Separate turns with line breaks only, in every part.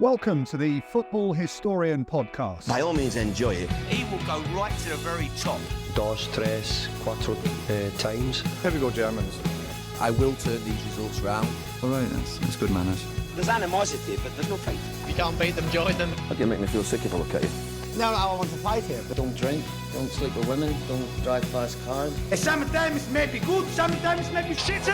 Welcome to the Football Historian Podcast.
By all means, enjoy it.
He will go right to the very top.
Dos, tres, cuatro times.
Here we go, Germans.
I will turn these results round.
All right, that's good manners.
There's animosity, but there's no fight.
If you can't beat them, join them.
How do you make me feel sick if I look at you?
No, I want to fight here. Don't drink, don't sleep with women, don't drive fast cars.
Sometimes may be good, sometimes may be shit too!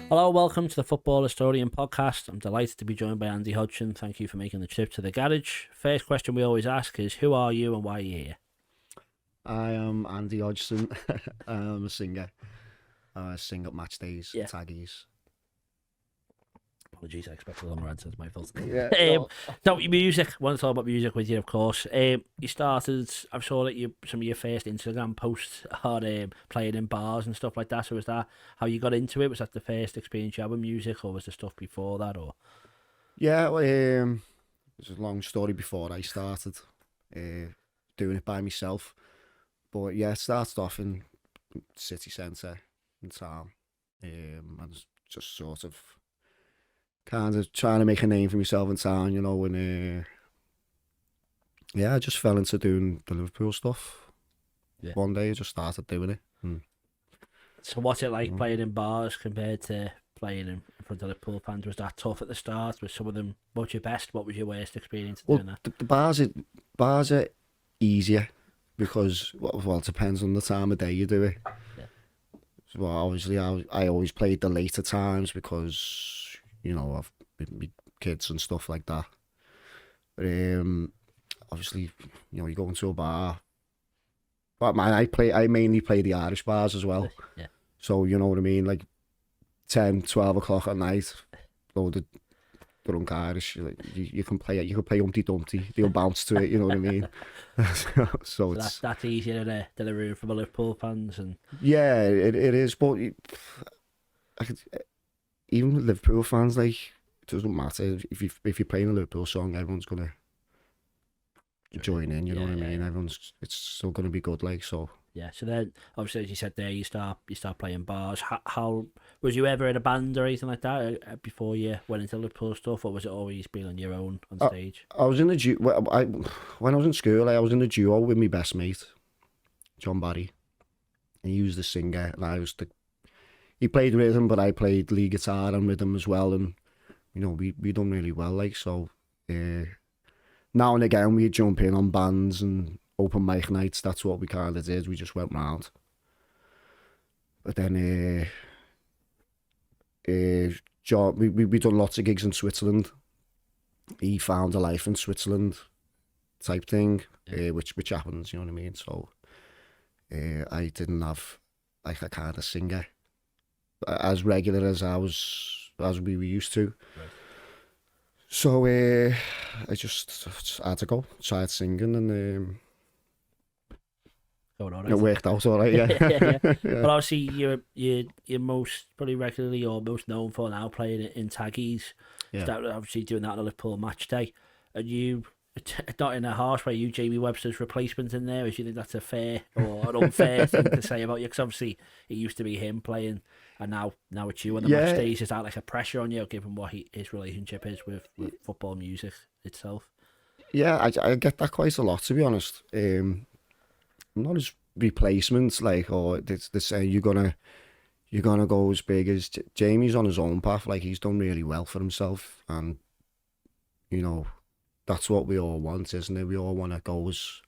Hello, welcome to the Football Historian Podcast. I'm delighted to be joined by Andy Hodgson. Thank you for making the trip to the garage. First question we always ask is, who are you and why are you here?
I am Andy Hodgson. I'm a singer. I sing at match days, taggies.
Apologies, I expected a longer answer. It's my fault.
No,
your music. I want to talk about music with you, of course. You started, I saw that some of your first Instagram posts are playing in bars and stuff like that. So was that how you got into it? Was that the first experience you had with music, or was there stuff before that? Or
yeah, it's a long story before I started doing it by myself. But yeah, it started off in city centre in town, and just sort of kind of trying to make a name for myself in town, you know, and I just fell into doing the Liverpool stuff. Yeah. One day I just started doing it.
So what's it like playing in bars compared to playing in front of Liverpool fans? Was that tough at the start? Was some of them, what was your best? What was your worst experience doing that?
The bars are easier because, well, it depends on the time of day you do it. Yeah. So obviously I always played the later times because, you know, I've been kids and stuff like that. But obviously, you know, you go into a bar. But I mainly play the Irish bars as well. Yeah. So you know what I mean, like 10, 12 o'clock at night, loaded drunk Irish. You can play it. You can play Humpty Dumpty. They'll bounce to it. You know what I mean. so it's
that's easier than a room for the Liverpool fans and.
Yeah, it is. But even with Liverpool fans, like, it doesn't matter if you're playing a Liverpool song, everyone's gonna join in. You know what I mean? It's still gonna be good, like, so. Yeah.
So then, obviously, as you said there, you start playing bars. How was you ever in a band or anything like that before you went into Liverpool stuff, or was it always being on your own on stage?
I was in a duo. When I was in school, I was in a duo with my best mate, John Barry, and he was the singer, and I was the. He played rhythm, but I played lead guitar and rhythm as well, and you know we done really well, like, so. Now and again we'd jump in on bands and open mic nights. That's what we kind of did. We just went round. But then John, we done lots of gigs in Switzerland. He found a life in Switzerland, type thing, which happens, you know what I mean. So I didn't have like a kind of singer as regular as we were used to. Right. So I just had to go, tried singing, and it worked out all right. Yeah.
But obviously you're most probably regularly or most known for now playing in taggies. Yeah. Start obviously doing that on a Liverpool match day. And you, not in a harsh way, you Jamie Webster's replacement in there. Do you think that's a fair or an unfair thing to say about you? Because obviously it used to be him playing, and now it's you on the match days. Is that like a pressure on you, given what his relationship is with football music itself?
Yeah, I get that quite a lot, to be honest. Not as replacements, like, or they're saying you're gonna go as big as Jamie's on his own path. Like, he's done really well for himself, and you know. That's what we all want, isn't it? We all want to go as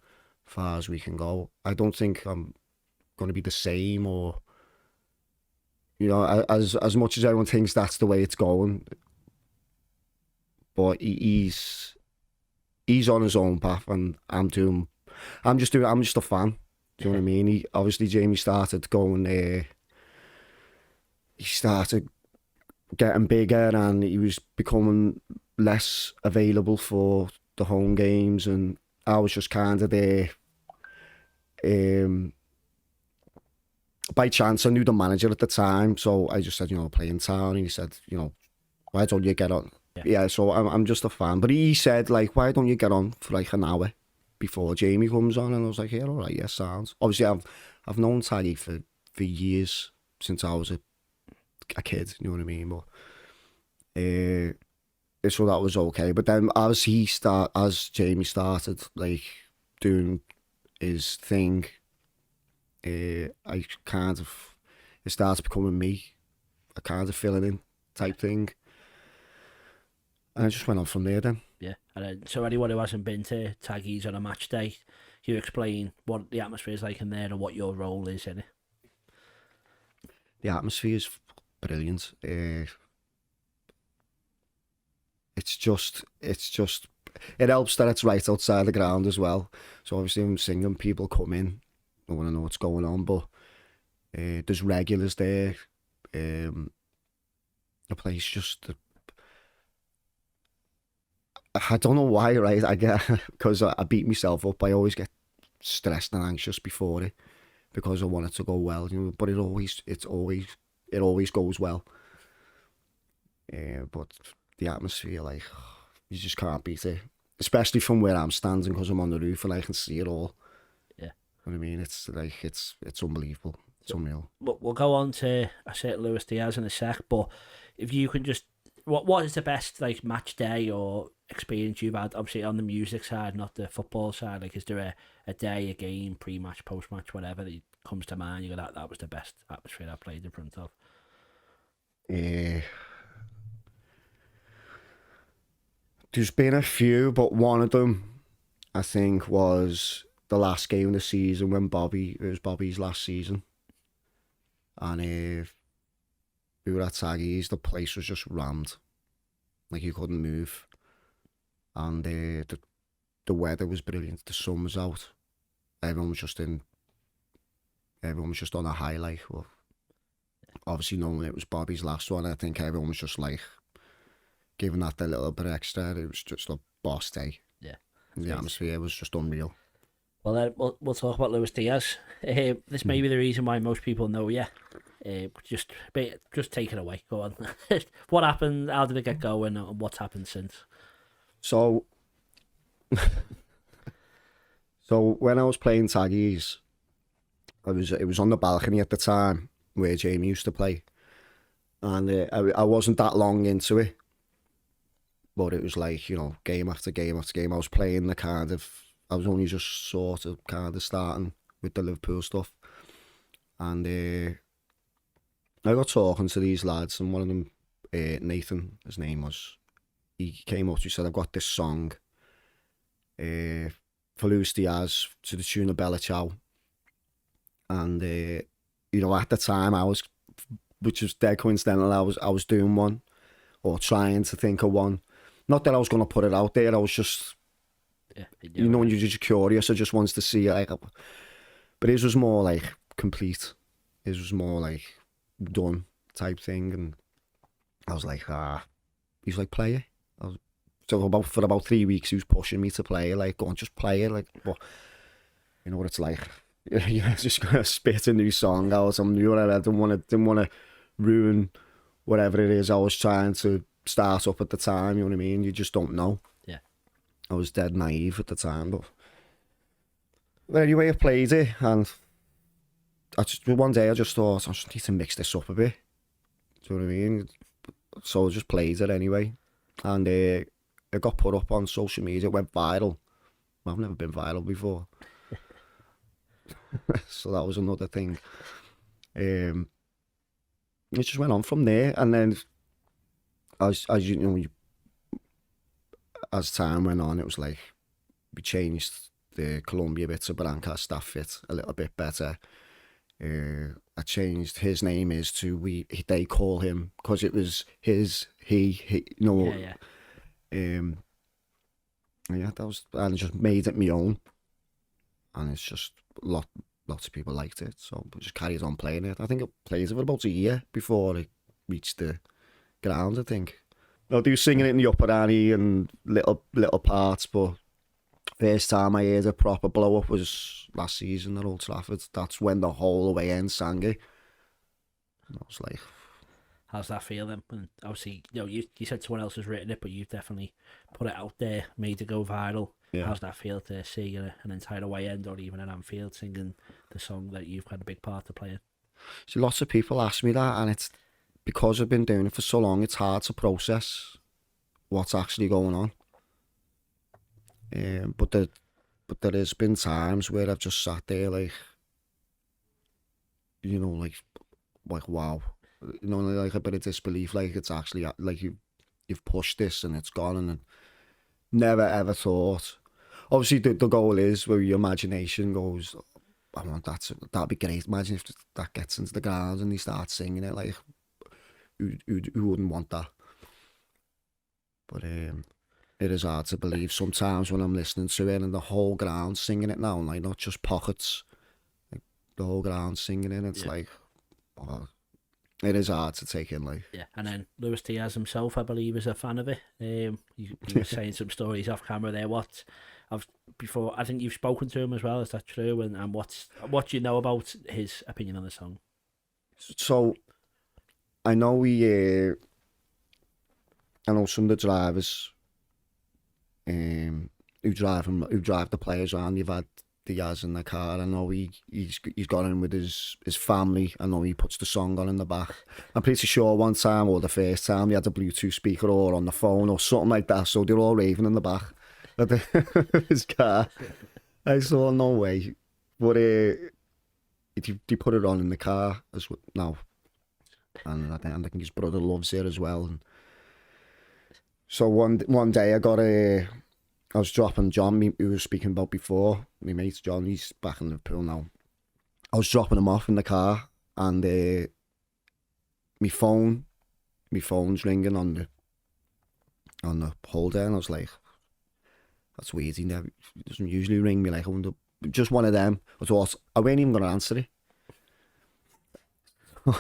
far as we can go. I don't think I'm going to be the same, or, you know, as much as everyone thinks that's the way it's going. But he's on his own path, and I'm just a fan. Do you know what I mean? Obviously Jamie started going. He started getting bigger, and he was becoming less available for the home games, and I was just kind of there. By chance, I knew the manager at the time, so I just said, you know, play in town, and he said, you know, why don't you get on? Yeah, so I'm just a fan. But he said, like, why don't you get on for like an hour before Jamie comes on? And I was like, yeah, all right, yeah, sounds. Obviously, I've known Taggy for years, since I was a kid, you know what I mean? But so that was okay. But then as Jamie started like doing his thing, it started becoming me, a kind of filling in type thing. And I just went on from there then.
Yeah. And then, so anyone who hasn't been to Taggies on a match day, you explain what the atmosphere is like in there and what your role is in it.
The atmosphere is brilliant. It's just it helps that it's right outside the ground as well. So obviously I'm singing, people come in, I want to know what's going on, but there's regulars there. The place just, I don't know why, right? I get, because I beat myself up. I always get stressed and anxious before it because I want it to go well, you know. But it always goes well. But the atmosphere, like, you just can't beat it. Especially from where I'm standing, because I'm on the roof and I can see it all.
Yeah.
You know what I mean? It's like it's unbelievable. It's unreal.
We'll go on to a certain Luis Diaz in a sec, but if you can just, what is the best like match day or experience you've had, obviously on the music side, not the football side? Like, is there a day, a game, pre-match, post-match, whatever that comes to mind? You go, that was the best atmosphere I played in front of.
There's been a few, but one of them, I think, was the last game of the season when it was Bobby's last season. And we were at Taggies, the place was just rammed. Like, you couldn't move. And the weather was brilliant, the sun was out. Everyone was just on a highlight. Well, obviously knowing it was Bobby's last one, I think everyone was just like, giving that a little bit extra. It was just a boss day.
Yeah.
The atmosphere was just unreal.
Well, we'll talk about Luis Diaz. This may be the reason why most people know you. Just take it away. Go on. What happened? How did it get going? And what's happened since?
So when I was playing Taggies, it was on the balcony at the time where Jamie used to play, and I wasn't that long into it, but it was like, you know, game after game after game. I was playing I was only just sort of kind of starting with the Liverpool stuff, and I got talking to these lads, and one of them, Nathan, his name was, he came up to me and said, I've got this song for Luis Diaz to the tune of Bella Ciao. And, you know, at the time which was dead coincidental, I was doing one, or trying to think of one. Not that I was going to put it out there, I was just, you know, when you're just curious, I just wanted to see it. Like, but his was more like complete. His was more like done type thing. And I was like, he's like, play it. So for about 3 weeks, he was pushing me to play it. Like, go on, just play it. Like, but you know what it's like. You're just going to spit a new song out or something new. I didn't want to ruin whatever it is I was trying to start up at the time. You know what I mean? You just don't know.
Yeah.
I was dead naive at the time, but anyway, I played it, and one day I just thought, I just need to mix this up a bit. Do you know what I mean? So I just played it anyway, and it got put up on social media. It went viral. Well, I've never been viral before. So that was another thing. It just went on from there, and then as you know, as time went on, it was like we changed the Columbia bit to Branca staff fit a little bit better. I changed his name they call him, because it was he, you know. Yeah. That was, and I just made it my own, and it's just lots of people liked it, so we just carried on playing it. I think it played for about a year before it reached the ground, I think. I do singing it in the upper ante and little parts, but first time I heard a proper blow up was last season at Old Trafford. That's when the whole away end sang it. And I was like,
how's that feel then? And obviously, you know, you said someone else has written it, but you've definitely put it out there, made it go viral. Yeah. How's that feel to see an entire away end, or even an Anfield, singing the song that you've had a big part to play in?
See, lots of people ask me that, and it's because I've been doing it for so long, it's hard to process what's actually going on. But there has been times where I've just sat there like, you know, like wow, you know, like a bit of disbelief, like it's actually like you've pushed this and it's gone, and never ever thought. Obviously, the goal is where your imagination goes, I want that. That'd be great. Imagine if that gets into the ground and they start singing it. Like, who wouldn't want that? But it is hard to believe sometimes when I'm listening to it and the whole ground singing it now, like not just pockets, like the whole ground singing it. It's like, oh, it is hard to take in, like.
Yeah, and then Luis Diaz himself, I believe, is a fan of it. You were saying some stories off camera there. I think you've spoken to him as well. Is that true? And what do you know about his opinion on the song?
So, I know some of the drivers, who drive the players around. You've had Diaz in the car. I know he's got in with his family. I know he puts the song on in the back. I'm pretty sure one time or the first time he had a Bluetooth speaker or on the phone or something like that. So they're all raving in the back of his car. I saw no way, but they put it on in the car as well now, and I think his brother loves it as well. And so one day I was dropping John, who was speaking about before, my mate John, he's back in Liverpool now. I was dropping him off in the car, and my phone's ringing on the holder, and I was like, that's weird. He doesn't usually ring me. Like, I wonder, just one of them. I thought I wasn't even gonna answer it. I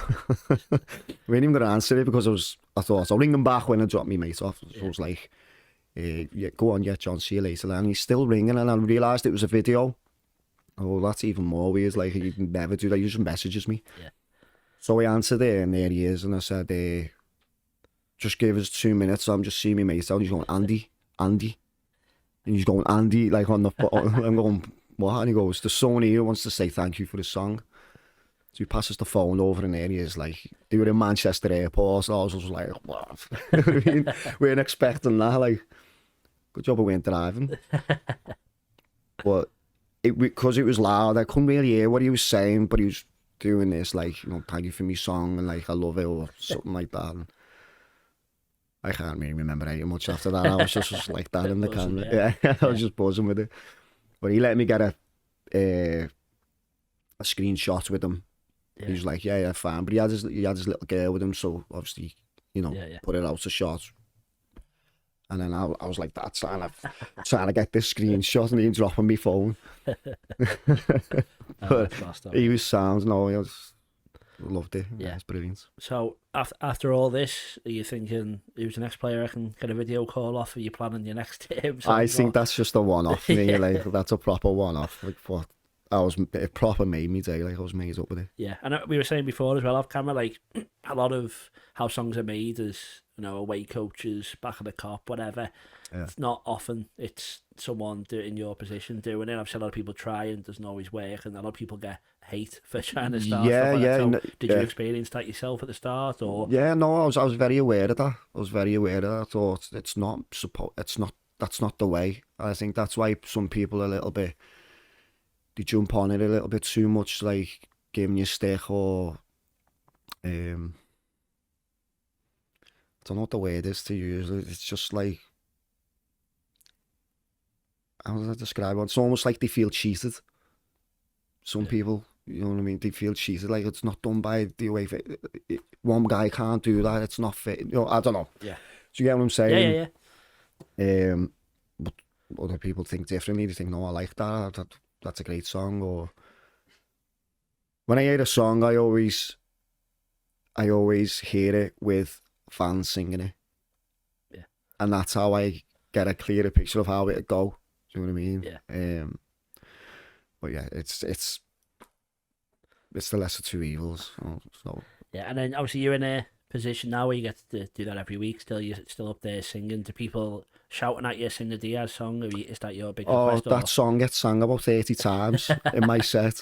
wasn't even gonna answer it because I thought I'll ring him back when I drop my mate off. So I was like, yeah, go on, yeah, John, see you later. And he's still ringing, and I realised it was a video. Oh, that's even more weird. Like, he never do that. He just messages me. Yeah. So I answered it, and there he is. And I said, just give us 2 minutes. So I'm just seeing my mate out. He's going, Andy. And he's going, Andy, like on the phone. I'm going, what? And he goes, there's someone here who wants to say thank you for the song. So he passes the phone over, and there he is. Like, they were in Manchester airport. So I was like, what? I mean, we weren't expecting that. Like, good job I weren't driving. But because it was loud, I couldn't really hear what he was saying, but he was doing this, like, you know, thank you for me song, and like, I love it, or something like that. And I can't really remember any much after that. I was just like that in the camera. Yeah, I was just buzzing with it. But he let me get a screenshot with him. Yeah. He was like, yeah, fine. But he had his little girl with him, so obviously, you know, put it out to shot. And then I was like that, trying to get this screenshot, and he dropping my phone. But he was sound. No, I loved it. Yeah, it's brilliant.
So after all this, are you thinking, who's the next player I can get a video call off? Are you planning your next game?
I think that's just a one-off for me. Like, that's a proper one-off. Like, what? It proper made me day. Like, I was made up with it.
Yeah, and we were saying before as well off camera, like, a lot of how songs are made is, you know, away coaches, back of the cop, whatever. Yeah. It's not often it's someone in your position doing it. I've seen a lot of people try, and it doesn't always work, and a lot of people get hate for trying to start. Did you experience that yourself at the start, or?
Yeah, no, I was very aware of that. I thought that's not the way. I think that's why some people are a little bit, they jump on it a little bit too much, like giving you stick, or I don't know what the word is to use. It's just like, how do I describe it? It's almost like they feel cheated. Some people, you know what I mean? They feel cheated, like it's not done by the way. One guy can't do that. It's not fit. You know, I don't know. Yeah. Do you get what I'm saying? Yeah. But other people think differently. They think, no, I like that. That's a great song. Or when I hear a song, I always hear it with fans singing it. Yeah. And that's how I get a clearer picture of how it'd go. Do you know what I mean? Yeah. But yeah, it's the lesser two evils. So.
Yeah, and then obviously you're in a position now where you get to do that every week? You're still up there singing? Do people shouting at you, sing the Diaz song? Or is that your big request?
That song gets sung about 30 times in my set.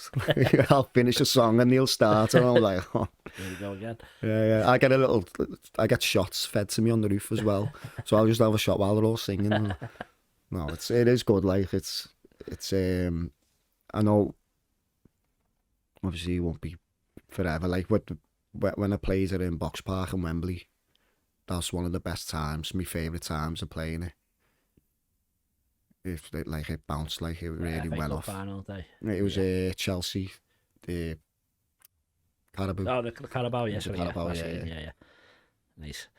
I'll finish a song and he'll start and I'm like, oh.
There you go again.
Yeah. I get shots fed to me on the roof as well. So I'll just have a shot while they're all singing. No, it is good. Like it's I know obviously it won't be forever. Like when I plays it in Box Park and Wembley, that's one of the best times, my favourite times of playing it. If it bounced, like it really went off.
Final day.
It was Chelsea, the Carabao.
Oh, the Carabao, yes.
Yeah.
Nice.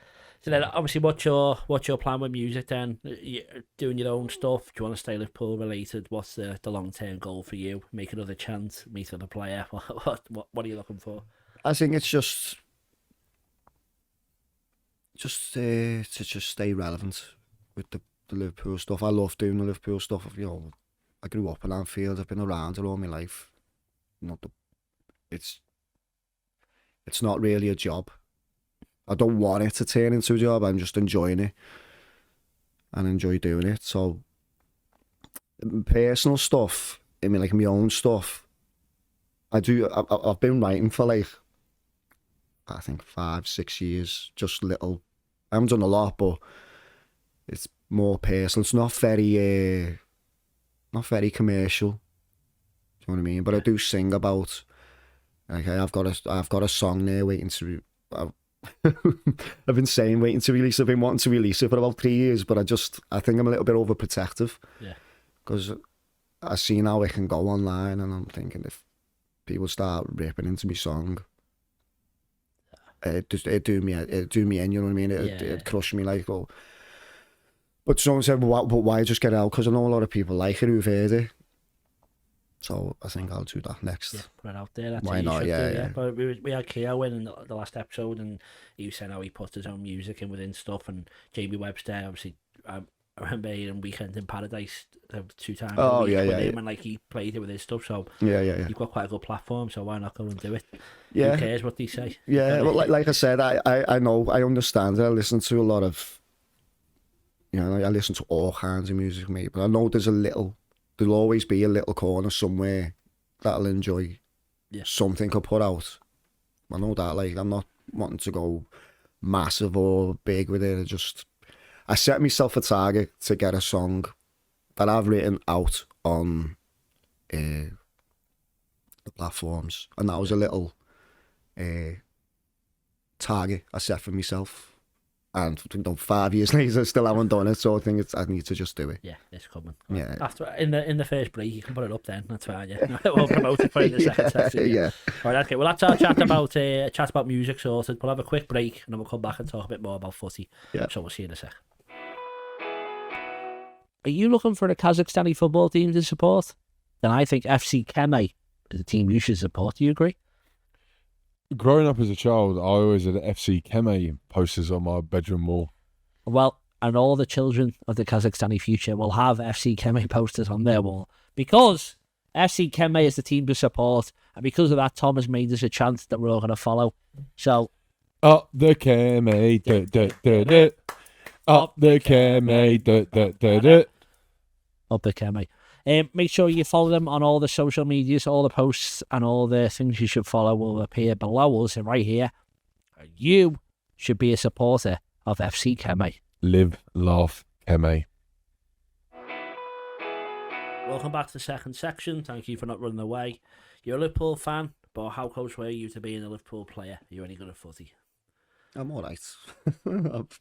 So then, obviously, what's your plan with music then? You doing your own stuff? Do you want to stay Liverpool related? What's the long-term goal for you? Make another chant, meet another player? What are you looking for?
I think it's just to just stay relevant with the Liverpool stuff. I love doing the Liverpool stuff. You know, I grew up in Anfield. I've been around it all my life. It's not really a job. I don't want it to turn into a job. I'm just enjoying it and enjoy doing it. So personal stuff, I mean, like my own stuff, I've been writing for like, I think 5-6 years, just little. I haven't done a lot, but it's more personal. It's not very commercial. Do you know what I mean? But I do sing about. Okay, I've got a song there waiting to. I've been saying waiting to release. I've been wanting to release it for about 3 years, but I think I'm a little bit overprotective. Yeah. Because I seen how it can go online, and I'm thinking if people start ripping into my song, it'd do me in. You know what I mean? It'd crush me like. Oh. But someone said, well, but why just get it out? Because I know a lot of people like it who've heard it. So I think I'll do that next.
Yeah, put it out there. That's
why not? Yeah.
But we had Keogh in the last episode, and he was saying how he put his own music in within stuff, and Jamie Webster, obviously, I remember hearing Weekend in Paradise 2 times a week with him, and like he played it with his stuff. So
yeah.
You've got quite a good platform, so why not go and do it?
Yeah.
Who cares what they say?
Yeah, well, like I said, I know, I understand it. I listen to a lot of, I listen to all kinds of music, mate, but I know there'll always be a little corner somewhere that'll enjoy something I put out. I know that, like, I'm not wanting to go massive or big with it. I set myself a target to get a song that I've written out on the platforms, and that was a little target I set for myself. And 5 years later, I still haven't done it, so I think I need to just do it.
Yeah, it's coming.
Yeah.
After in the first break, you can put it up then. That's fine. Yeah, we'll promote it for you in the second section. Yeah. All right, okay. Well, that's our chat about music sorted. We'll have a quick break, and then we'll come back and talk a bit more about footy.
Yeah.
So we'll see you in a sec. Are you looking for a Kazakhstani football team to support? Then I think FC Keme is a team you should support. Do you agree?
Growing up as a child, I always had FC Keme posters on my bedroom wall.
Well, and all the children of the Kazakhstani future will have FC Keme posters on their wall because FC Keme is the team to support, and because of that, Tom has made us a chant that we're all going to follow. So,
up the Keme, up the Keme,
up the Keme. Make sure you follow them on all the social medias, all the posts and all the things you should follow will appear below us and right here. You should be a supporter of FC Keme.
Live, laugh, Keme.
Welcome back to the second section. Thank you for not running away. You're a Liverpool fan, but how close were you to being a Liverpool player? Are you any good at footy?
I'm all right.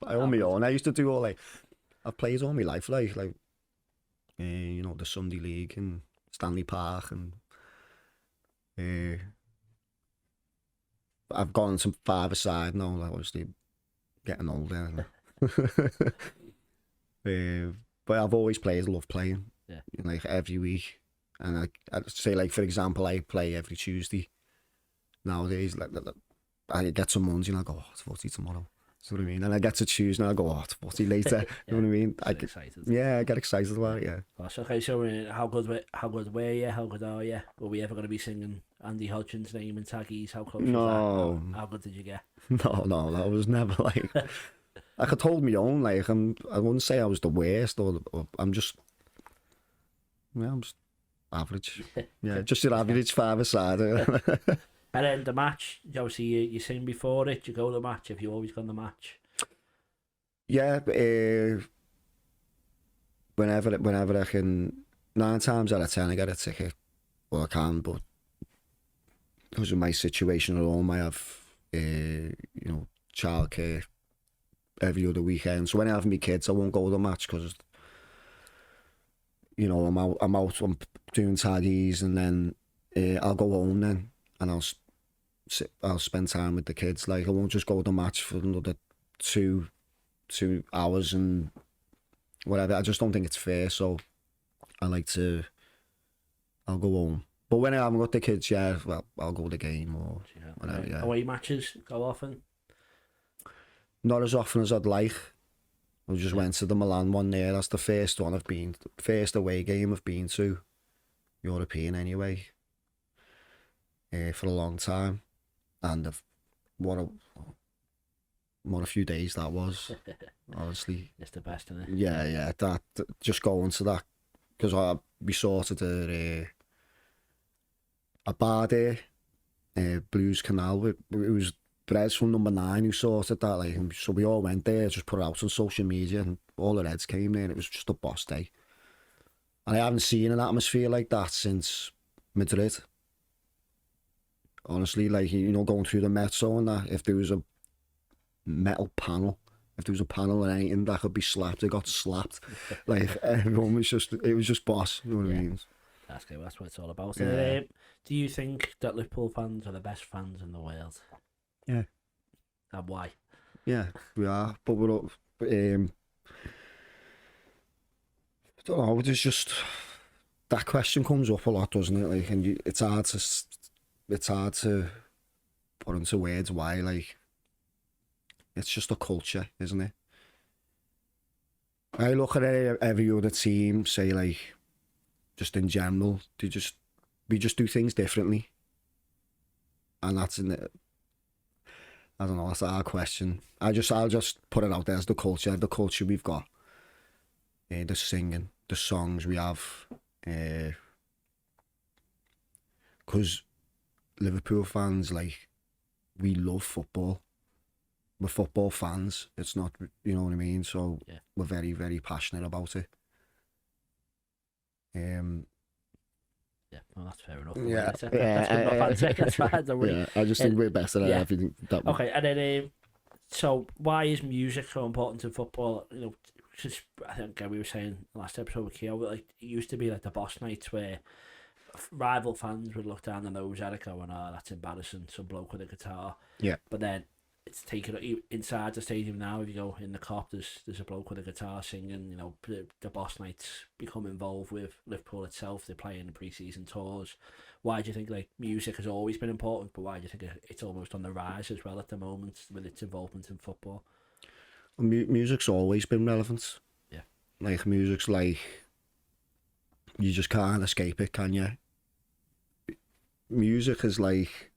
I own my own. I used to do I've played all my life, like the Sunday League and Stanley Park, and I've gone some farther side now, like obviously getting older. But I've always played, love playing, like every week. And I'd say, like, for example, I play every Tuesday. Nowadays, like I get some Monday and I go, it's footy tomorrow. what I mean? And I get to choose now. I go, oh, 40 later. You know what I mean? I get
excited.
Yeah, I get excited about it, yeah.
That's okay, so how good were you? How good are you? Were we ever going to be singing Andy Hodgson's name in taggies? How close was that? How good did you get?
No, that was never like... I could hold my own, like, I wouldn't say I was the worst, or I'm just average. Yeah, just your average five-a-side.
And then the match, obviously you sing before it, you go to the match, have you always gone to the match?
Yeah, whenever I can, 9 times out of 10 I get a ticket, well I can, but because of my situation at home I have, childcare every other weekend, so when I have my kids I won't go to the match because, I'm out, I'm doing taggies, and then I'll go home then, and I'll spend time with the kids. Like, I won't just go to the match for another 2 hours and whatever. I just don't think it's fair, so I'll go home. But when I haven't got the kids, yeah, well, I'll go to the game or whatever, yeah.
Away matches go often?
Not as often as I'd like. I just went to the Milan one there. That's the first away game I've been to, European anyway, for a long time. And what a few days that was, honestly.
It's the best, isn't it?
Yeah, that just going to that, because we sorted a bar there, Blues Canal. It was Breds from number 9 who sorted that, like, so we all went there, just put it out on social media, and all the Reds came there, and it was just a boss day. And I haven't seen an atmosphere like that since Madrid. Honestly, like, going through the Metro and that, if there was a metal panel, if there was a panel or anything that could be slapped, it got slapped. Like, everyone was it was just boss, you know what I mean?
That's good, that's what it's all about.
Yeah.
Do you think that Liverpool fans are the best fans in the world?
Yeah.
And why?
Yeah, we are, but we're up. I don't know, there's just... That question comes up a lot, doesn't it? Like, and it's hard to put into words why, like... It's just a culture, isn't it? I look at every other team, say, like, just in general, we just do things differently. And that's in it. I don't know, that's a hard question. I'll just put it out there as the culture we've got. The singing, the songs we have. Because Liverpool fans, like, we love football. We're football fans. It's not, you know what I mean? So we're very, very passionate about it.
Yeah, well, that's fair enough.
I just think we're better at everything.
Okay, and then, so why is music so important in football? Because I think we were saying last episode with Keo, like, it used to be like the boss nights where rival fans would look down the nose at it going, oh, that's embarrassing, some bloke with a guitar.
Yeah.
But then it's taken inside the stadium now. If you go in the cop, there's a bloke with a guitar singing. The boss nights become involved with Liverpool itself. They're playing the pre-season tours. Why do you think, like, music has always been important, but why do you think it's almost on the rise as well at the moment with its involvement in football?
Well, music's always been relevant.
Yeah.
Like, music's like, you just can't escape it, can you? Music is like,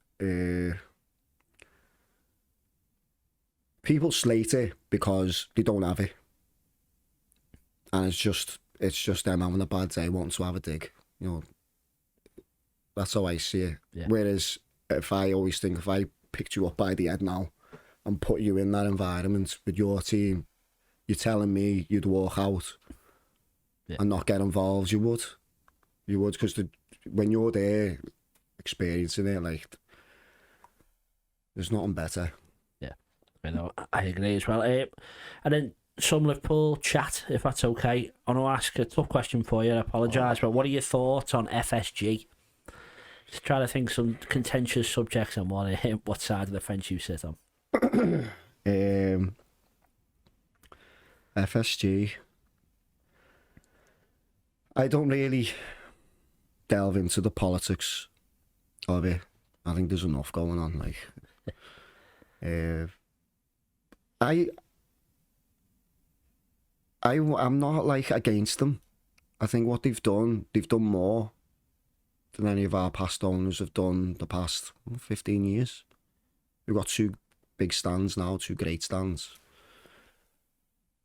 people slate it because they don't have it, and it's just them having a bad day, wanting to have a dig. That's how I see it. Yeah. Whereas if I picked you up by the head now and put you in that environment with your team, you're telling me you'd walk out and not get involved. You would, because when you're there experiencing it, like, there's nothing better.
I agree as well. And then some Liverpool chat, if that's okay. I want to ask a tough question for you. I apologise, but what are your thoughts on FSG? Just trying to think some contentious subjects and what side of the fence you sit on.
FSG. I don't really delve into the politics of it. I think there's enough going on. Like, I'm not like against them. I think what they've done more than any of our past owners have done the past 15 years. We've got 2 big stands now, 2 great stands.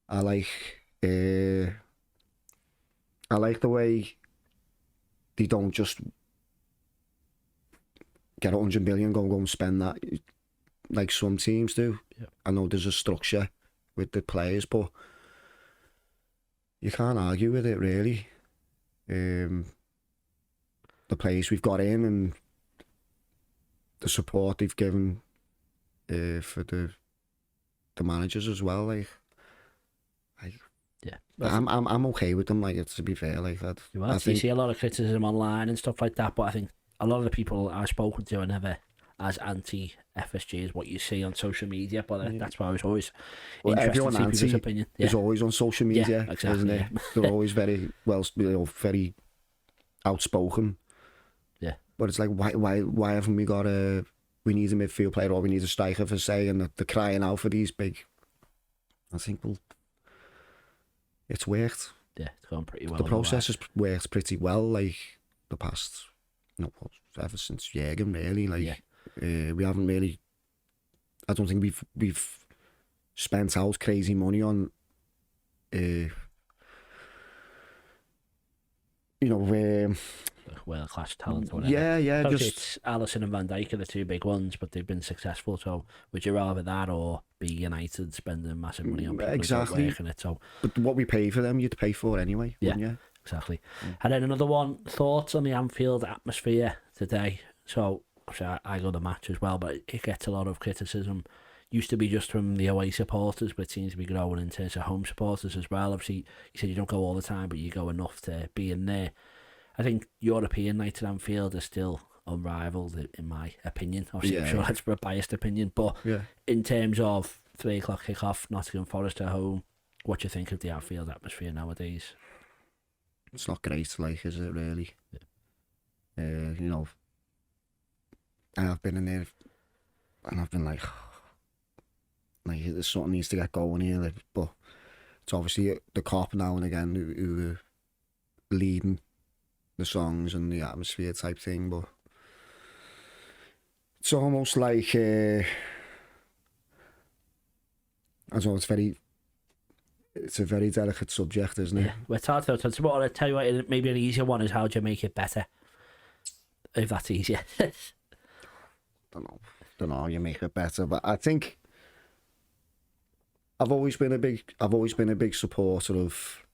I like the way they don't just get 100 million, go and spend that like some teams do. Yeah. I know there's a structure with the players, but you can't argue with it really. The players we've got in and the support they've given for the managers as well. I'm okay with them. Like, to be fair, like that.
You see a lot of criticism online and stuff like that, but I think a lot of the people I've spoken to are never as anti-FSG as what you see on social media. But that's why I was always interested to see people's opinion.
Is always on social media,
exactly,
isn't it? They're always very very outspoken.
Yeah,
but it's like why haven't we got we need a midfield player or we need a striker for say, and they're crying out for these big. I think it's worked.
Yeah, it's gone pretty well.
The process has worked pretty well. Like the past, ever since Jürgen really. Like we haven't really. I don't think we've spent out crazy money on.
World-class talent or whatever.
Yeah.
Obviously, it's Alisson and Van Dijk are the 2 big ones, but they've been successful. So would you rather that or be United spending massive money on people
exactly
working it? So,
but what we pay for them, you'd pay for anyway, wouldn't you?
Exactly. And then another one, thoughts on the Anfield atmosphere today. So I go to the match as well, but it gets a lot of criticism. Used to be just from the away supporters, but it seems to be growing in terms of home supporters as well. Obviously, you said you don't go all the time, but you go enough to be in there. I think European nights at Anfield are still unrivaled, in my opinion. Obviously, I'm sure that's a biased opinion, but in terms of 3 o'clock kick-off, Nottingham Forest at home, what do you think of the Anfield atmosphere nowadays?
It's not great, like, is it really? Yeah. I've been in there and I've been like there's something needs to get going here, but it's obviously the cop now and again who are leading the songs and the atmosphere type thing, but it's almost like I don't know, it's a very delicate subject, isn't it?
Yeah, well, it's hard to talk about. I'll tell you what, maybe an easier one is how do you make it better, if that's easier.
don't know how you make it better, but I think I've always been a big supporter of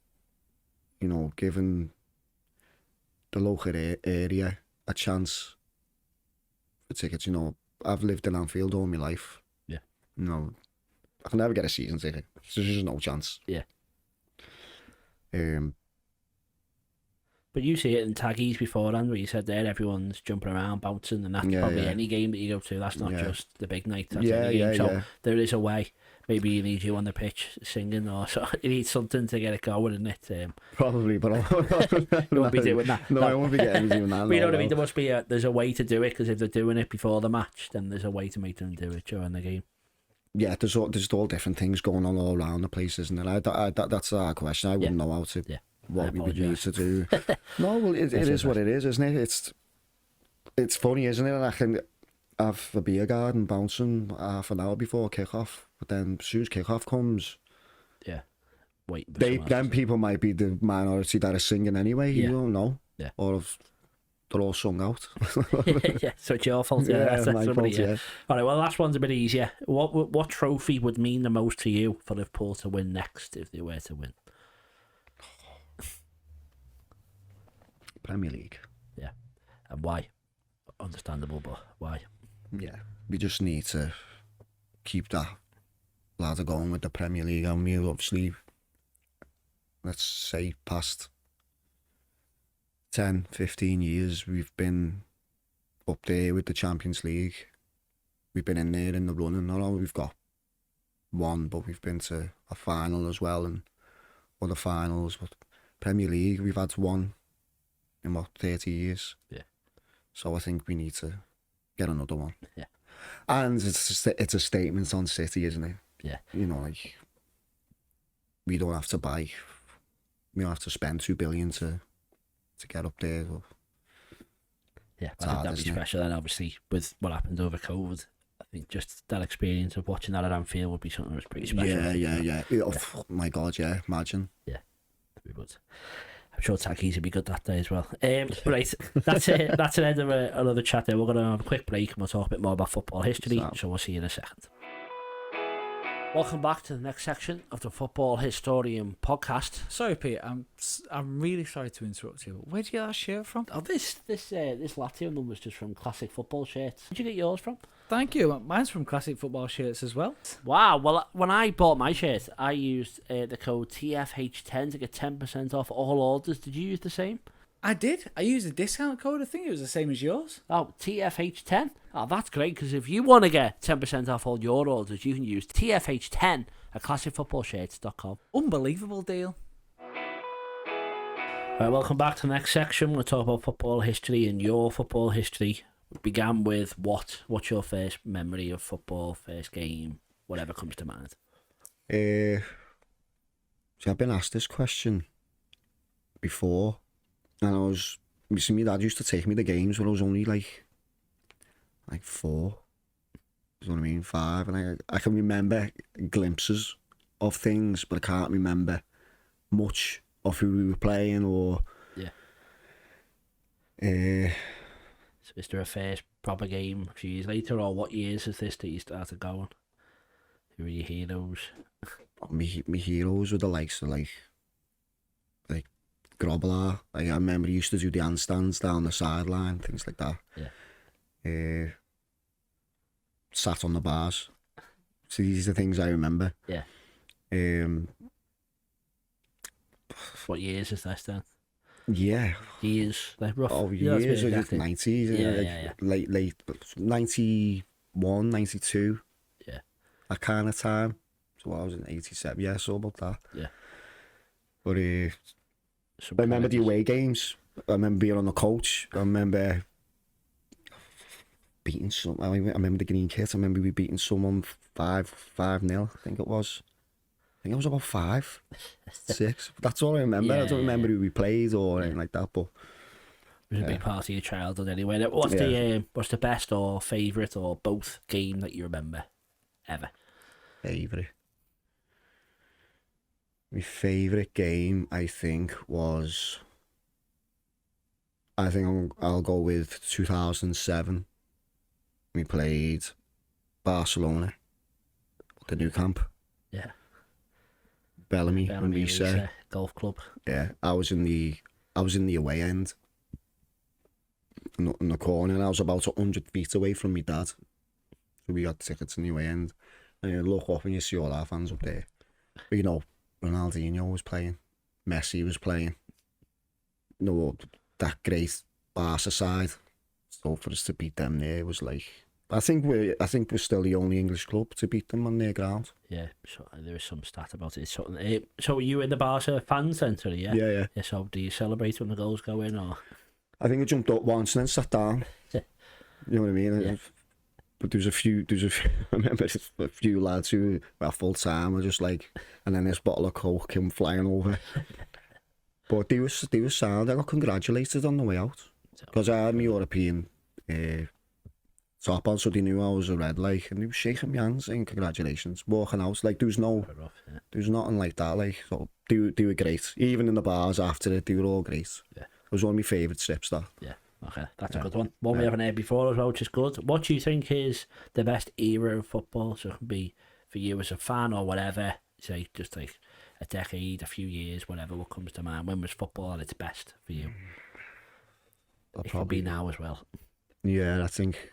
giving the local area a chance for tickets. I've lived in Anfield all my life.
Yeah.
I can never get a season ticket. There's just no chance.
Yeah. But you see it in taggies beforehand, where you said there everyone's jumping around, bouncing, and that's probably any game that you go to. That's not just the big night. That's any game. So there is a way. Maybe you need you on the pitch singing, or so you need something to get it going, isn't it?
Probably, but
you won't be doing that.
No, I won't be doing that.
But you know what I mean? There must be there's a way to do it, because if they're doing it before the match, then there's a way to make them do it during the game.
Yeah, there's all different things going on all around the place, isn't it? That's a question. I wouldn't know how to. Yeah. What we would need to do. No, well, it is what it is, isn't it? It's funny, isn't it? And I can have a beer garden bouncing half an hour before kick-off, but then as soon as kick-off comes,
wait.
Then people might be the minority that are singing anyway. You don't know, or if they're all sung out.
So it's your fault. That's my fault. Yeah. All right. Well, last one's a bit easier. What trophy would mean the most to you for Liverpool to win next, if they were to win?
Premier League.
Yeah. And why? Understandable, but why?
Yeah. We just need to keep that ladder going with the Premier League. And we obviously, let's say, past 10, 15 years, we've been up there with the Champions League. We've been in there in the running. Not only we've got one, but we've been to a final as well and other finals. But Premier League, we've had one in 30 years.
Yeah.
So I think we need to get another one.
Yeah.
And it's a statement on City, isn't it?
Yeah.
You know, like, we don't have to buy, we don't have to spend 2 billion to get up there. But
yeah, I think that'd be special. And obviously, with what happened over COVID, I think just that experience of watching that at Anfield would be something that's pretty special.
Yeah. Oh my God, yeah, imagine.
Yeah, that'd be good. I'm sure Taggies would be good that day as well. Right, that's it. That's the end of another chat there. We're going to have a quick break and we'll talk a bit more about football history. So we'll see you in a second. Welcome back to the next section of the Football Historian podcast.
Sorry, Pete. I'm really sorry to interrupt you. Where'd you get that shirt from?
Oh, this Lazio one was just from Classic Football Shirts. Where'd you get yours from?
Thank you. Mine's from Classic Football Shirts as well.
Wow. Well, when I bought my shirt, I used the code TFH10 to get 10% off all orders. Did you use the same?
I did. I used a discount code. I think it was the same as yours.
Oh, TFH10. Oh, that's great, because if you want to get 10% off all your orders, you can use TFH10 at classicfootballshirts.com.
Unbelievable deal.
Right, welcome back to the next section. We'll talk about football history and your football history. We began with what's your first memory of football, first game, whatever comes to mind.
See, I've been asked this question before, and my dad used to take me to games when I was only like 4, you know what I mean, 5, and I can remember glimpses of things, but I can't remember much of who we were playing or...
Yeah. So is there a first proper game a few years later, or what years is this that you started going? Who are your heroes?
My heroes were the likes of like Grobbelaar. I remember he used to do the handstands down the sideline, things like that.
Yeah.
Sat on the bars. So these are the things I remember.
Yeah. What years is this then?
Yeah.
Years, like rough.
Oh, years, like
exactly.
90s.
Yeah.
Late 91, 92.
Yeah.
That kind of time. So I was in 87, yeah, so about that.
Yeah.
But I remember the away games. I remember being on the coach. I remember beating some. I remember the green kit. I remember we beating someone 5-0. I think it was. I think it was about 5, 6. That's all I remember. I don't remember who we played or anything like that. But
it was a big part of your childhood anyway. What's the best or favourite or both game that you remember ever?
Favourite. My favourite game, I think, was... I'll go with 2007. We played Barcelona, the new camp.
Yeah.
Bellamy and Risa.
Golf club.
Yeah, I was in the away end. In the corner, and I was about 100 feet away from my dad. So we got tickets in the away end. And you look up and you see all our fans up there. But you know, Ronaldinho was playing, Messi was playing. You know, that great Barca side. So for us to beat them there was like, I think we're still the only English club to beat them on their ground.
Yeah, so there is some stat about it. So were you in the Barca fan centre? Yeah.
Yeah.
So do you celebrate when the goals go in, or?
I think I jumped up once and then sat down. You know what I mean?
Yeah.
But I remember a few lads who were full time were just like, and then this bottle of Coke came flying over. But they were sound. I got congratulated on the way out because I had my European top on, so they knew I was a red, like, and they were shaking my hands saying congratulations, walking out. Like, there was nothing like that. Like, so they were great. Even in the bars after it, they were all great.
Yeah.
It was one of my favourite trips, that.
Yeah. Okay, that's a good one. One we haven't heard before as well, which is good. What do you think is the best era of football? So it can be for you as a fan or whatever, say just like a decade, a few years, whatever, what comes to mind. When was football at its best for you? It could be now as well.
Yeah, I think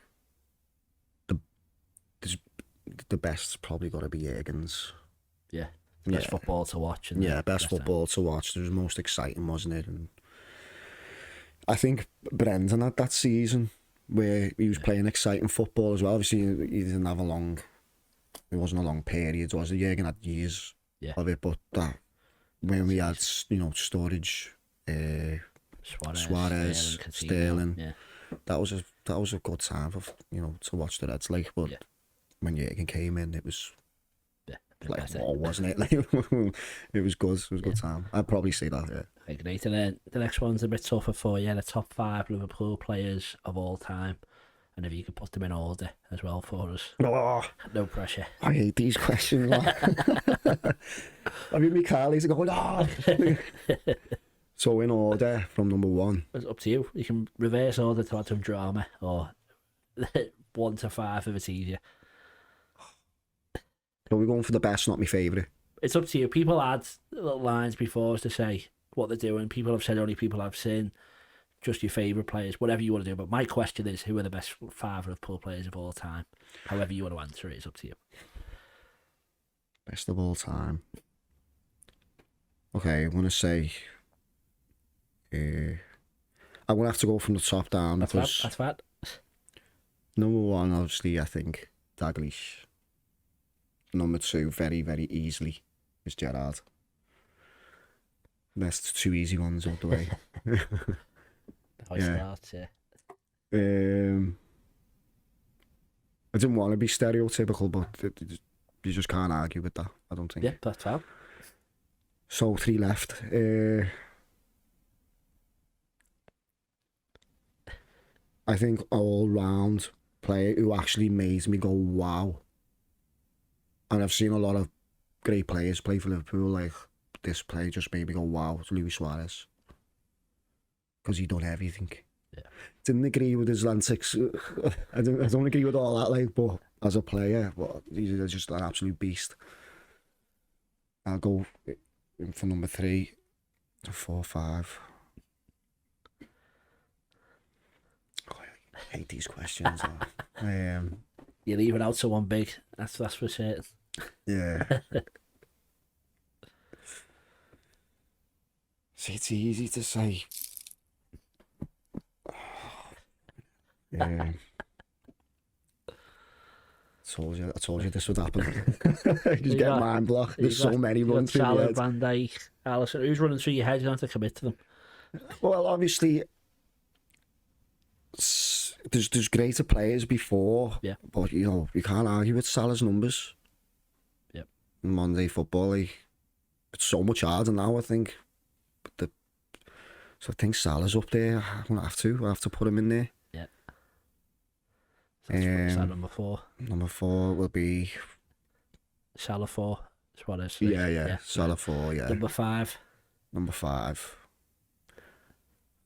the best's probably got to be Jurgen's.
Yeah, best football to watch.
Best football to watch. It was most exciting, wasn't it? And I think Brendan had that season where he was playing exciting football as well. Obviously, he didn't have it wasn't a long period, was it? Jurgen had years of it, but that when we had, Sturridge, Suarez, Sterling, that was a good time for to watch the Reds, like. But when Jurgen came in, it was like war, wasn't it? Like, it was good. It was a good time. I'd probably say that. Yeah.
Okay, great. And then the next one's a bit tougher for you. The top 5 Liverpool players of all time, and if you could put them in order as well for us.
Oh,
no pressure.
I hate these questions. I mean, me Carly's going, oh. So in order from number 1.
It's up to you. You can reverse order to add some drama, or 1 to 5 if it's easier.
So we're going for the best, not my favourite.
It's up to you. People add little lines before us to say what they're doing. People have said only people I've seen. Just your favourite players, whatever you want to do. But my question is, who are the best 5 Liverpool players of all time? However you want to answer it, it's up to you.
Best of all time. Okay, I'm going to say... I'm going to have to go from the top down.
That's fat.
Number 1, obviously, I think, Dalglish. Number 2, very, very easily, is Gerrard. That's 2 easy ones out the way.
How it starts, yeah.
I didn't want to be stereotypical, but you just can't argue with that, I don't think.
Yeah, that's fine.
So 3 left. I think all-round player who actually made me go, wow. And I've seen a lot of great players play for Liverpool, like this player just made me go, wow, it's Luis Diaz. Because he done everything.
Yeah.
Didn't agree with his antics. I don't agree with all that, like, but as a player, he's just an absolute beast. I'll go for number 3, 4, 5. Oh, I hate these questions.
You're leaving out someone big. That's for certain.
Yeah. See, it's easy to say. I told you this would happen. Just get mind blocked. There's so many running through your head.
Van Dijk, Alisson. Who's running through your head? You don't have to commit to them.
Well, obviously, there's greater players before.
Yeah.
But you can't argue with Salah's numbers.
Yep.
In Monday football, it's so much harder now, I think. So I think Salah's up there. I have to put him in there.
Yeah. So that's number 4.
Number 4 will be
Salah 4. That's what it is.
Yeah. Salah 4, yeah.
Number 5.
Number 5.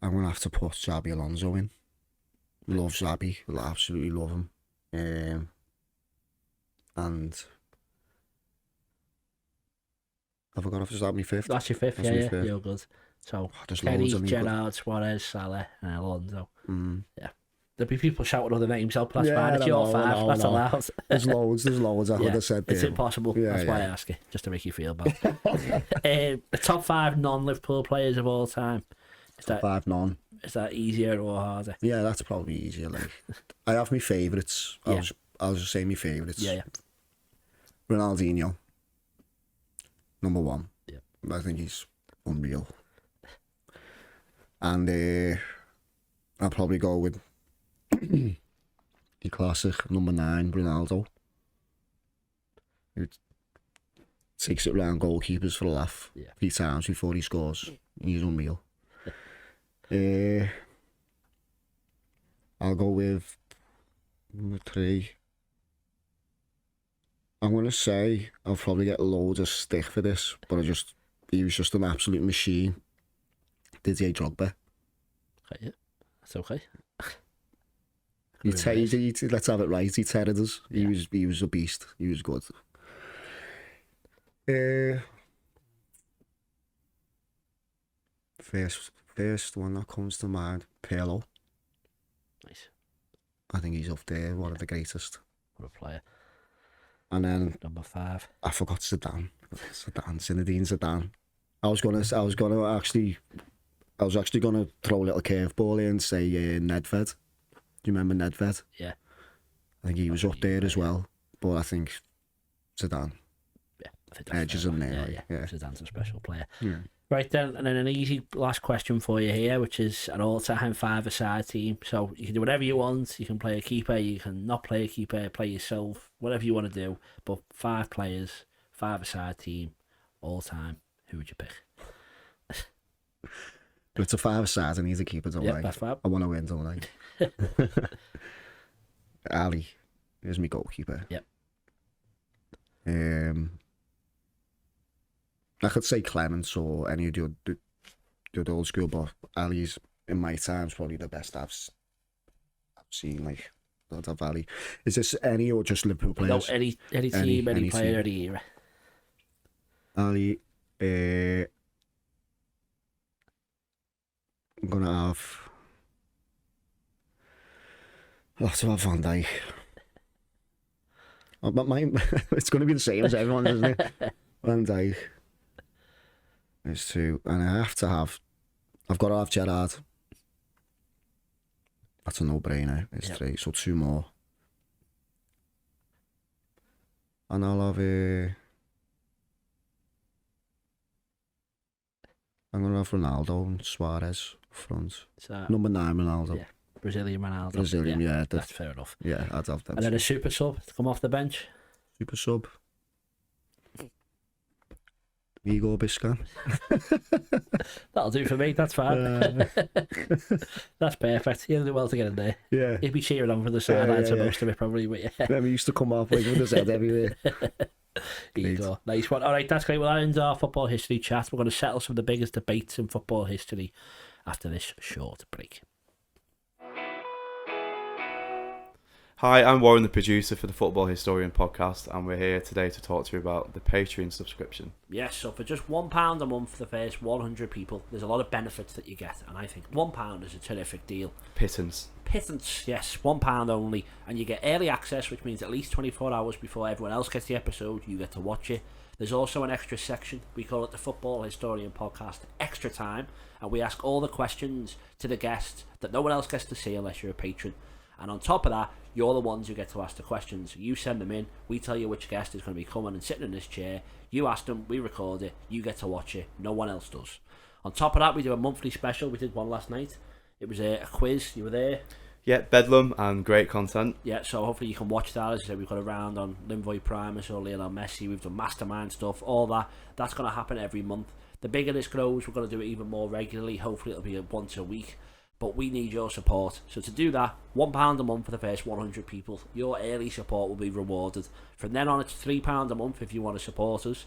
I'm going to have to put Xabi Alonso in. Love Xabi. Absolutely love him. And I forgot if it's my 5th.
That's your 5th,
That's
yeah.
Fifth.
You're good. So,
there's
Kenny,
loads,
Gerrard, Suarez, Salah, and Alonso.
Mm.
Yeah. There'll be people shouting other names out, but that's
Yeah,
fine. It's your 5. That's allowed.
There's loads. I would have said
it's
there.
impossible.
Yeah,
that's why I ask you, just to make you feel bad. The top 5 non-Liverpool players of all time.
Top 5 non.
Is that easier or harder?
Yeah, that's probably easier. Like, I have my favourites. I'll just say my favourites.
Yeah.
Ronaldinho. Number 1.
Yeah.
I think he's unreal. And I'll probably go with the classic number 9, Ronaldo. He takes it around goalkeepers for a laugh 3 times before he scores. He's unreal. I'll go with number 3. I'm going to say I'll probably get loads of stick for this, but he was just an absolute machine. Didier Drogba.
Okay, yeah. That's okay.
Let's have it right. He tethered us. He was a beast. He was good. First one that comes to mind, Pirlo.
Nice.
I think he's up there, one of the greatest.
What a player.
And then
number 5.
I forgot Zinedine Zidane. I was actually gonna throw a little curveball in and say Nedved. Do you remember Nedved?
Yeah.
I think he was up there as well, but I think Zidane.
Yeah, I think
edges in there.
Yeah. Zidane's a special player.
Yeah.
Right then, and then an easy last question for you here, which is an all-time 5-a-side team. So you can do whatever you want. You can play a keeper, you can not play a keeper, play yourself, whatever you want to do. But 5 players 5-a-side team, all time. Who would you pick?
But it's a 5-a-side, I need to keep it, don't I?
That's fab.
I want to win, don't I? Ali is my goalkeeper.
Yep.
I could say Clements or any of the old school, but Ali's in my time's probably the best I've seen. Like, Lord of Ali. Is this any or just Liverpool players?
No, any team, any player, any era.
Ali, I'm gonna have. To have Van Dijk. But it's going to be the same as everyone, isn't it? Van Dijk. There's 2. And I've got to have Gerrard. That's a no-brainer. There's 3. So 2 more. And I'll have I'm going to have Ronaldo and Suarez up front. Number 9, Ronaldo.
Yeah. Brazilian Ronaldo.
Brazilian, yeah.
That's fair enough.
Yeah, I'd have them.
And then a super sub to come off the bench.
Super sub. Igor Biscan.
That'll do for me. That's fine. That's perfect. He'll do well to get in there.
Yeah.
He'll be cheering on from the sidelines for most of it, probably. But yeah.
Remember, he used to come off like with his head everywhere.
Igor. Nice one. All right, that's great. Well, that ends our football history chat. We're going to settle some of the biggest debates in football history after this short break.
Hi, I'm Warren, the producer for the Football Historian podcast, and we're here today to talk to you about the Patreon subscription.
Yes, so for just £1 a month for the first 100 people, there's a lot of benefits that you get, and I think £1 is a terrific deal.
Pittance, yes,
£1 only, and you get early access, which means at least 24 hours before everyone else gets the episode, you get to watch it. There's also an extra section, we call it the Football Historian Podcast Extra Time, and we ask all the questions to the guests that no one else gets to see unless you're a patron. And on top of that, you're the ones who get to ask the questions. You send them in, we tell you which guest is going to be coming and sitting in this chair. You ask them, we record it, you get to watch it. No one else does. On top of that, we do a monthly special. We did one last night. It was a quiz. You were there.
Yeah, bedlam and great content.
Yeah, so hopefully you can watch that. As I said, we've got a round on Linvoy Primus or Lionel Messi. We've done mastermind stuff, all that. That's going to happen every month. The bigger this grows, we're going to do it even more regularly. Hopefully it'll be once a week. But we need your support. So to do that, £1 a month for the first 100 people. Your early support will be rewarded. From then on, it's £3 a month if you want to support us.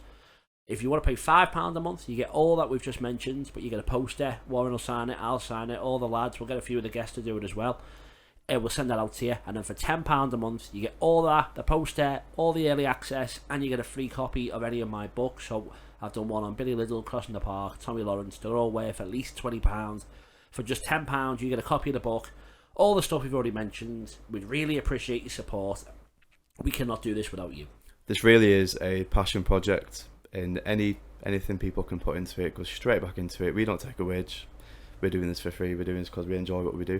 If you want to pay £5 a month, you get all that we've just mentioned, but you get a poster. Warren will sign it, I'll sign it, all the lads. We'll get a few of the guests to do it as well. We'll send that out to you. And then for £10 a month, you get all that, the poster, all the early access, and you get a free copy of any of my books. So I've done one on Billy Liddell, Crossing the Park, Tommy Lawrence. They're all worth at least £20. For just £10, you get a copy of the book, all the stuff we've already mentioned. We'd really appreciate your support. We cannot do this without you.
This really is a passion project, and anything people can put into it goes straight back into it. We don't take a wage. We're doing this for free. We're doing this because we enjoy what we do.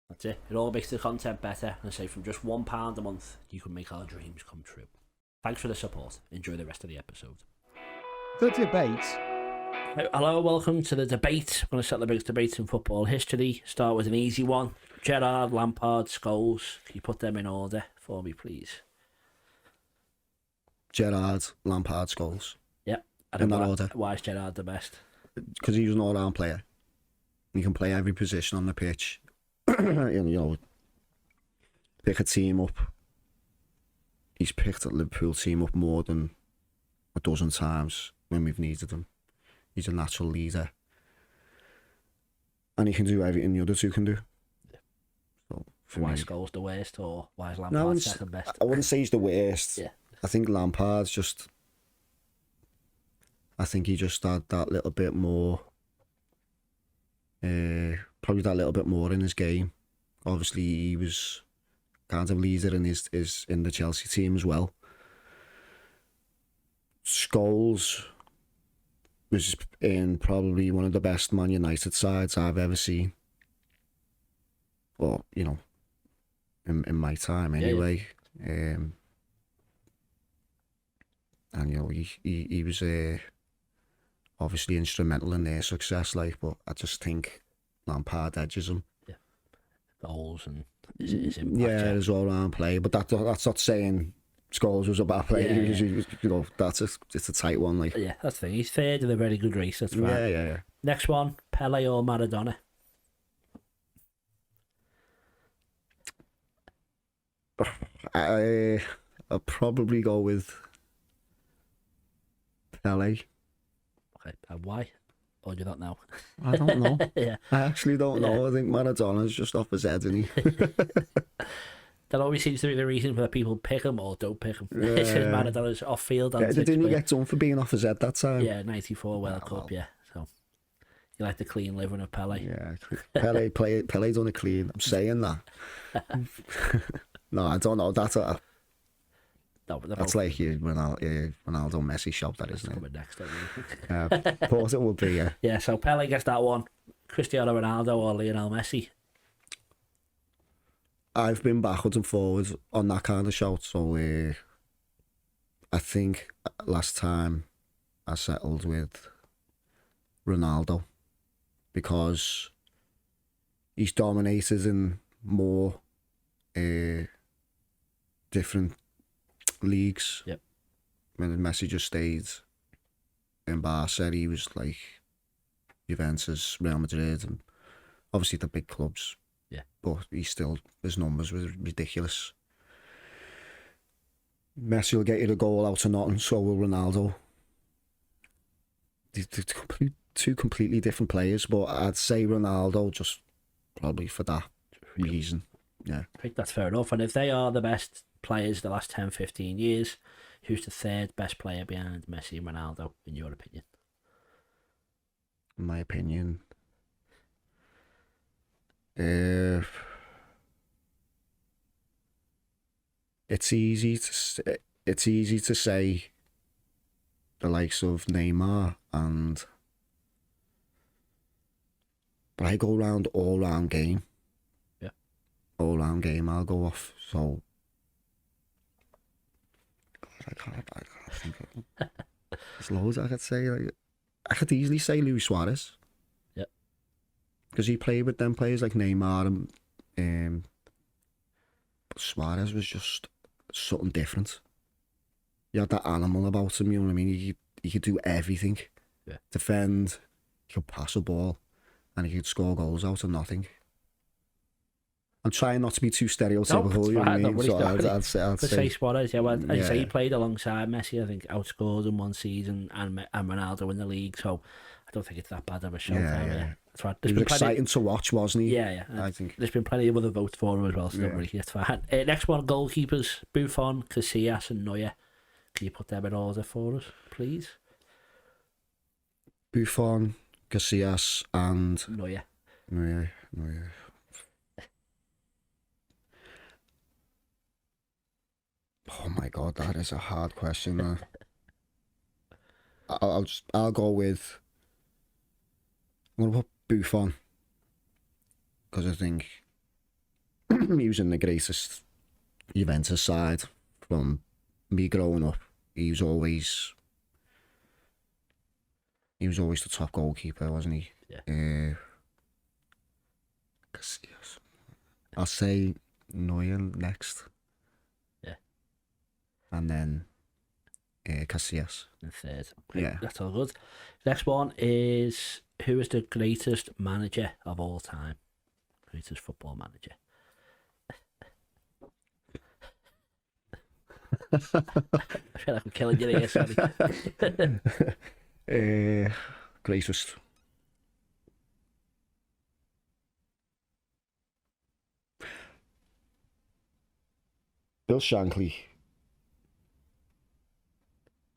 That's it. It all makes the content better. And I say from just £1 a month, you can make our dreams come true. Thanks for the support. Enjoy the rest of the episode.
The debate.
Hello, welcome to the debate. We're going to set the biggest debates in football history. Start with an easy one. Gerrard, Lampard, Scholes. Can you put them in order for me, please?
Gerrard, Lampard, Scholes.
Yeah.
In that order.
Why is Gerrard the best?
Because he was an all-round player. He can play every position on the pitch. Pick a team up. He's picked a Liverpool team up more than a dozen times when we've needed him. He's a natural leader. And he can do everything the other two can do.
Yeah.
So
why is Scholes the worst, or why is Lampard second best?
I wouldn't say he's the worst.
Yeah.
I think Lampard's just... I think he just had that little bit more... probably that little bit more in his game. Obviously, he was kind of leader in in the Chelsea team as well. Scholes was in probably one of the best Man United sides I've ever seen. Well, in my time anyway. Yeah. And he was obviously instrumental in their success, but I just think Lampard edges him.
Yeah, goals and his impact.
Yeah, his all-round play. But that's not saying Scholes was a bad player.
Yeah,
You know, it's a tight one. Like,
yeah, that's the thing. He's third in a very good race. That's right.
Yeah.
Next one, Pele or Maradona?
I'll probably go with Pele.
Okay, and why? Or do you not know?
I don't know.
Yeah,
I actually don't know. I think Maradona's just off his head, isn't he?
that always seems to be the reason whether people pick him or don't pick him.
Yeah.
It's just Maradona's off field.
Didn't he get done for being off his head that time?
Yeah, 94 World Cup. Yeah, so you like the clean living of Pele?
Yeah, Pele done it clean. I'm saying that. No, I don't know. That's like you Ronaldo Messi shop, that isn't it?
Coming next, don't you?
Of course it would be. Yeah.
Yeah. So Pele gets that one. Cristiano Ronaldo or Lionel Messi?
I've been backwards and forwards on that kind of shout, so I think last time I settled with Ronaldo because he's dominated in more different leagues.
Yep.
When Messi just stayed in Barca, he was like Juventus, Real Madrid, and obviously the big clubs.
Yeah.
But his numbers were ridiculous. Messi will get you the goal out of nothing, so will Ronaldo. They're two completely different players, but I'd say Ronaldo just probably for that reason. Yeah.
I think that's fair enough. And if they are the best players the last 10, 15 years, who's the third best player behind Messi and Ronaldo, in your opinion?
In my opinion, it's easy to say the likes of Neymar, but I go round all round game.
Yeah.
All round game I'll go off. So I can't think of there's loads I could say. Like, I could easily say Luis Suarez.
Yeah.
Because he played with them players like Neymar and but Suarez was just something different. He had that animal about him, you know what I mean? He could do everything.
Yeah.
Defend, he could pass a ball, and he could score goals out of nothing. I'm trying not to be too stereotypical, you know what I mean? So I'd say
Suarez, yeah. Well, I'd say he played alongside Messi. I think outscored in one season and Ronaldo in the league. So I don't think it's that bad of a show.
Yeah.
That's right.
He was exciting to watch, wasn't he?
Yeah.
I think
there's been plenty of other votes for him as well. So don't worry, that's fine. Next one, goalkeepers: Buffon, Casillas, and Neuer. Can you put them in order for us, please?
Buffon, Casillas, and
Neuer.
Oh my God, that is a hard question. I'll go with. I'm gonna put Buffon because I think he was in the greatest Juventus side from me growing up. He was always the top goalkeeper, wasn't he?
Yeah.
Casillas. I'll say Neuer next.
Yeah.
And then Casillas.
And third. Okay,
Yeah.
That's all good. Next one is, who is the greatest manager of all time? Greatest football manager. I feel like I'm killing you here, sorry.
Greatest. Bill Shankly.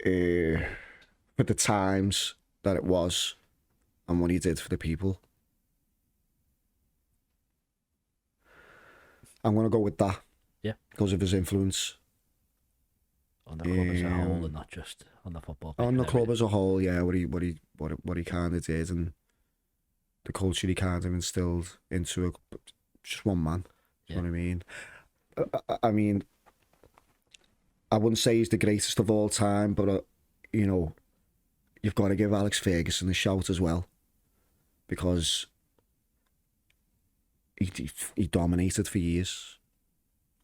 For the times that it was and what he did for the people. I'm going to go with that.
Yeah.
Because of his influence.
On the club as a whole and not just on the football pitch.
On the club as a whole, yeah, what he kind of did and the culture he kind of instilled into just one man. You know what I mean? I mean, I wouldn't say he's the greatest of all time, but you've got to give Alex Ferguson a shout as well, because he dominated for years.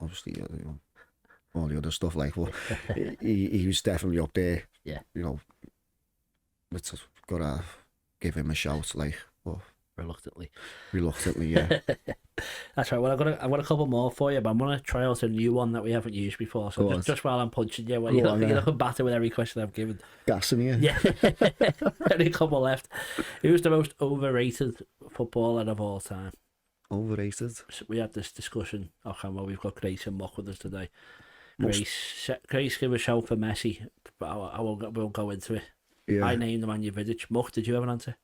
Obviously, all the other stuff. Like, well, he was definitely up there.
Yeah.
You know, it's gotta give him a shout. Like, well,
reluctantly,
yeah.
That's right. Well, I've got a couple more for you, but I'm gonna try out a new one that we haven't used before. So just while I'm punching you, well, you're looking batter with every question I've given.
Gassing you.
Yeah. Only a couple left. Who's the most overrated footballer of all time?
Overrated.
So we had this discussion. We've got Grace and Muck with us today. Grace gave a shout for Messi, but I won't go into it.
Yeah.
I named him Vidic. Muck, did you have an answer?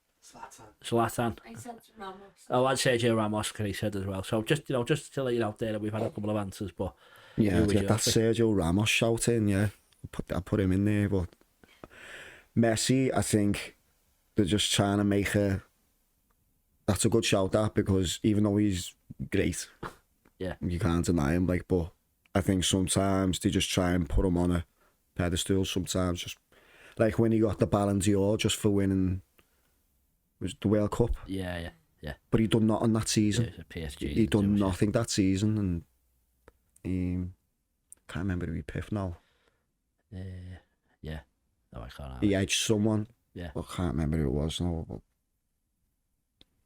Zlatan.
I said Ramos.
Oh, I'd Sergio Ramos, Grace said as well. So just to let you know out there that we've had a couple of answers, but
yeah, that Sergio Ramos shout in. Yeah, I put him in there, but Messi, I think they're just trying to make that's a good shout that, because even though he's great,
yeah,
you can't deny him. Like, but I think sometimes they just try and put him on a pedestal. Sometimes just like when he got the Ballon d'Or just for winning was the World Cup.
Yeah.
But he done nothing that season.
PSG.
He done nothing that season, and can't remember who he piffed now.
Yeah. No, I can't.
He edged someone.
Yeah.
I can't remember who it was now. But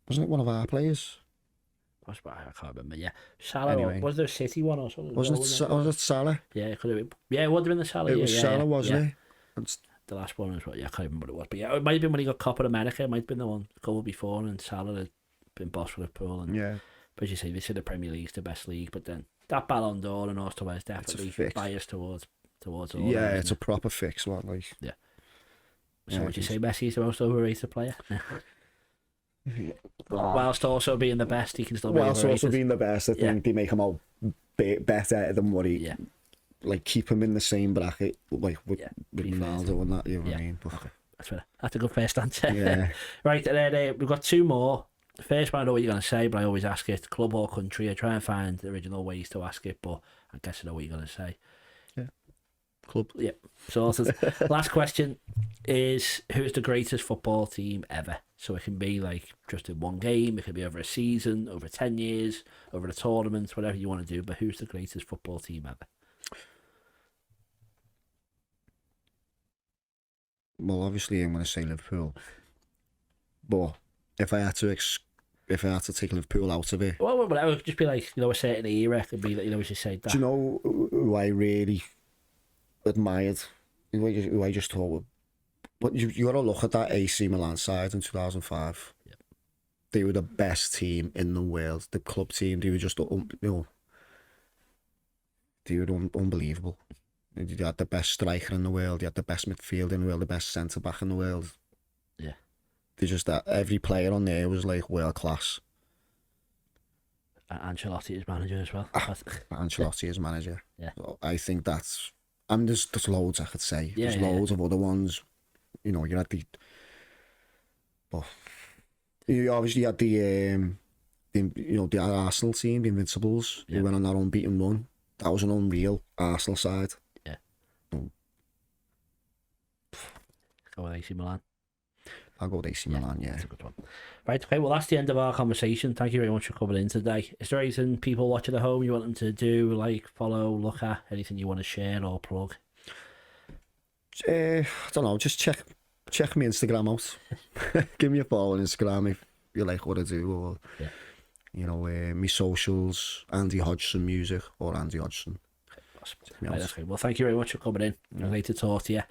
wasn't it one of our players?
I can't remember. Yeah, Salah.
Anyway.
Was there a City one or something?
Was it Salah?
Yeah, it could have been. Yeah, it would have been the Salah.
It was Salah, wasn't it?
The last one as well. Yeah, I can't remember what it was. But yeah, it might have been when he got Copa America. It might have been the one a couple before, and Salah had been boss for Liverpool. And
yeah.
But as you say, they say the Premier League's the best league. But then that Ballon d'Or and Oscar is definitely biased towards all.
Yeah, it's a proper fix one. Like,
yeah. So would you say Messi's the most overrated player? Whilst also being the best, he can still be overrated.
Whilst also being the best, I think they make him out better than what he...
Yeah.
Like, keep him in the same bracket, like, with Ronaldo and that, you know what I mean? But,
okay. That's a good first answer.
Yeah.
Right, and then we've got two more. The first one I know what you're going to say, but I always ask it, club or country. I try and find original ways to ask it, but I guess I know what you're going to say.
Yeah. Club.
Yep. So last question is, who's the greatest football team ever? So it can be like just in one game, it can be over a season, over 10 years, over a tournament, whatever you want to do, but who's the greatest football team ever?
Well, obviously I'm going to say Liverpool, but if I had to take Liverpool out of it,
well, it would just be like, a certain era. It could be that, as you said. That.
Do you know who I really admired? Who I just thought, but you got to look at that AC Milan side in 2005.
Yep.
They were the best team in the world. The club team, they were just they were unbelievable. They had the best striker in the world. They had the best midfield in the world. The best centre back in the world.
Yeah.
They just that every player on there was like world class.
Ancelotti is manager as well.
Ancelotti is manager.
Yeah.
So I think that's. And there's loads I could say.
Yeah,
there's loads of other ones. You know, you had the. Well, you obviously had the Arsenal team, the Invincibles. They went on that unbeaten run. That was an unreal Arsenal side.
Yeah. Go with AC Milan.
I'll go with AC Milan, yeah.
That's a good one. Right, okay, well, that's the end of our conversation. Thank you very much for coming in today. Is there anything people watching at home you want them to do, like, follow, look at, anything you want to share or plug?
I don't know, just check my Instagram out. Give me a follow on Instagram if you like what I do, or, my socials, Andy Hodgson Music, or Andy Hodgson.
Right, that's okay. Well, thank you very much for coming in. I'd like to talk to you.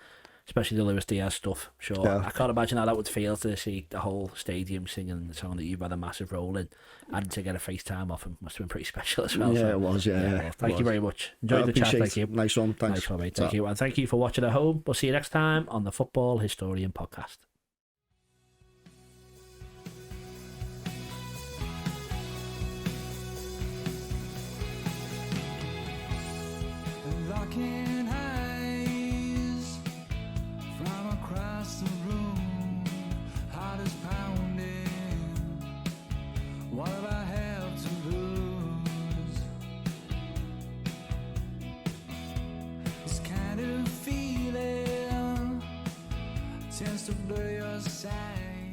Especially the Luis Diaz stuff. Sure, yeah. I can't imagine how that would feel to see the whole stadium singing the song that you've had a massive role in, and to get a FaceTime off him must have been pretty special as well.
Yeah,
so,
it was. Yeah.
Well, thank you very much. Enjoyed the chat. Thank you.
Nice one. Thanks.
Nice one, mate. Thank you, and thank you for watching at home. We'll see you next time on the Football Historian Podcast.
What have I have to lose? This kind of feeling tends to blur your sight.